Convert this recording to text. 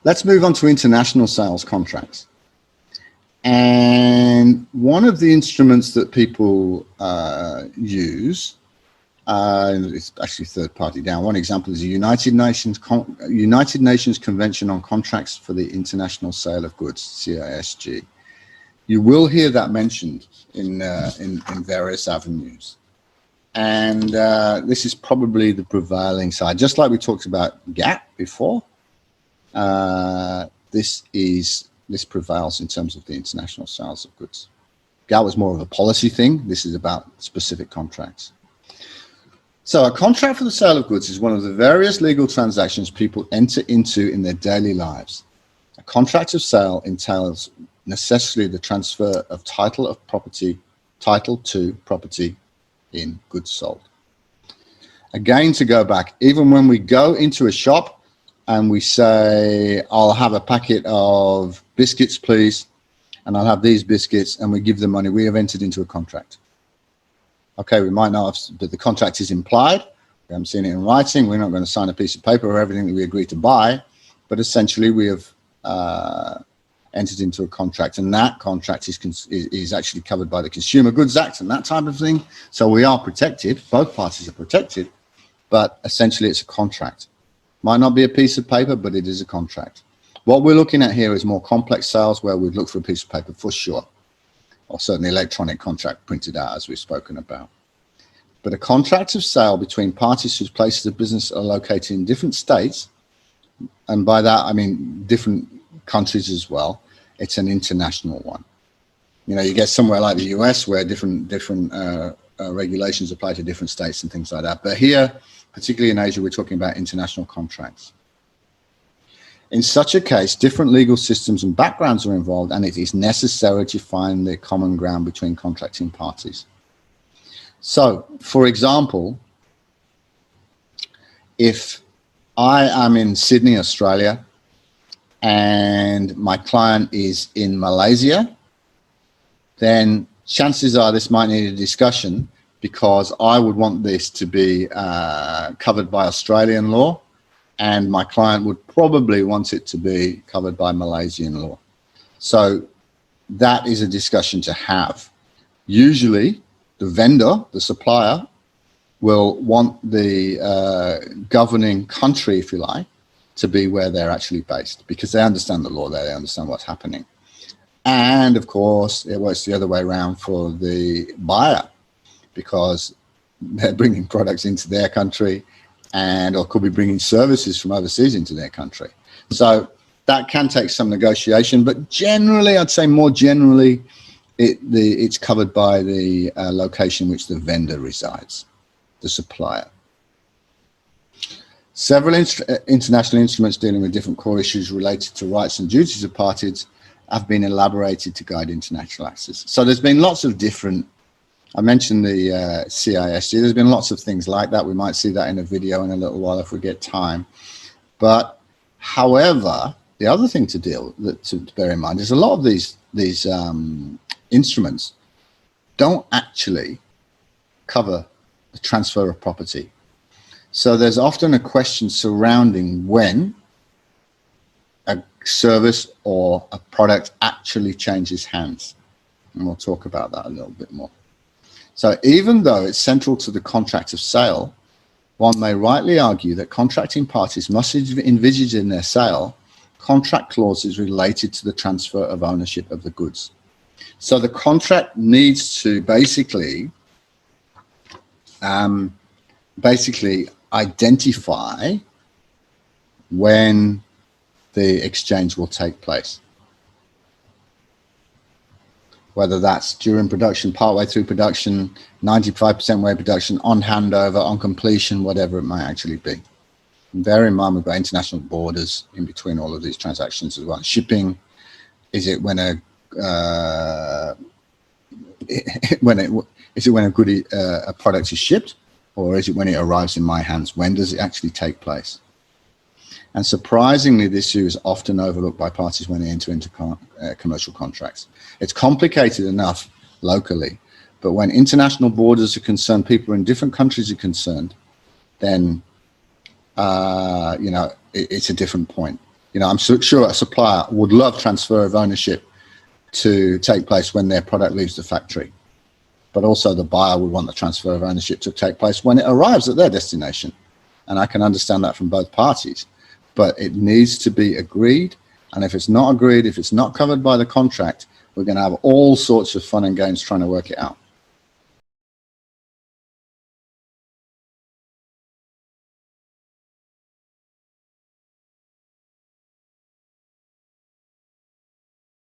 Let's move on to international sales contracts. And one of the instruments that people use, it's actually third party down. One example is the United Nations Convention on Contracts for the International Sale of Goods, CISG. You will hear that mentioned in various avenues. And this is probably the prevailing side. Just like we talked about GATT before, this prevails in terms of the international sales of goods. GATT was more of a policy thing. This is about specific contracts. So a contract for the sale of goods is one of the various legal transactions people enter into in their daily lives. A contract of sale entails necessarily the transfer of title to property in goods sold. Again, to go back, even when we go into a shop and we say, I'll have a packet of biscuits, please, and I'll have these biscuits, and we give the money, we have entered into a contract. Okay, we might not have, but the contract is implied. We haven't seen it in writing. We're not going to sign a piece of paper or everything that we agree to buy, but essentially we have entered into a contract, and that contract is actually covered by the Consumer Goods Act and that type of thing. So we are protected, both parties are protected, but essentially it's a contract. Might not be a piece of paper, but it is a contract. What we're looking at here is more complex sales where we'd look for a piece of paper for sure, or certainly electronic contract printed out as we've spoken about. But a contract of sale between parties whose places of business are located in different states, and by that I mean different countries as well, it's an international one. You know, you get somewhere like the US where different regulations apply to different states and things like that. But here, particularly in Asia, we're talking about international contracts. In such a case, different legal systems and backgrounds are involved, and it is necessary to find the common ground between contracting parties. So, for example, if I am in Sydney, Australia, and my client is in Malaysia, then chances are this might need a discussion, because I would want this to be covered by Australian law, and my client would probably want it to be covered by Malaysian law. So that is a discussion to have. Usually the vendor, the supplier, will want the governing country, if you like, to be where they're actually based, because they understand the law there, they understand what's happening. And of course, it works the other way around for the buyer, because they're bringing products into their country, and or could be bringing services from overseas into their country. So that can take some negotiation, but generally, I'd say more generally, it's covered by the location which the vendor resides, the supplier. Several international instruments dealing with different core issues related to rights and duties of parties have been elaborated to guide international access. So there's been lots of different, I mentioned the CISG, there's been lots of things like that. We might see that in a video in a little while if we get time. But however, the other thing to bear in mind is a lot of these instruments don't actually cover the transfer of property. So there's often a question surrounding when a service or a product actually changes hands. And we'll talk about that a little bit more. So even though it's central to the contract of sale, one may rightly argue that contracting parties must envisage in their sale contract clauses related to the transfer of ownership of the goods. So the contract needs to basically identify when the exchange will take place. Whether that's during production, partway through production, 95% way production, on handover, on completion, whatever it might actually be. And bear in mind, we've got international borders in between all of these transactions as well. Shipping, is it when a product is shipped, or is it when it arrives in my hands? When does it actually take place? And surprisingly, this issue is often overlooked by parties when they enter into commercial contracts. It's complicated enough locally, but when international borders are concerned, people in different countries are concerned, then it's a different point. You know, I'm sure a supplier would love transfer of ownership to take place when their product leaves the factory. But also the buyer would want the transfer of ownership to take place when it arrives at their destination. And I can understand that from both parties. But it needs to be agreed. And if it's not agreed, if it's not covered by the contract, we're going to have all sorts of fun and games trying to work it out.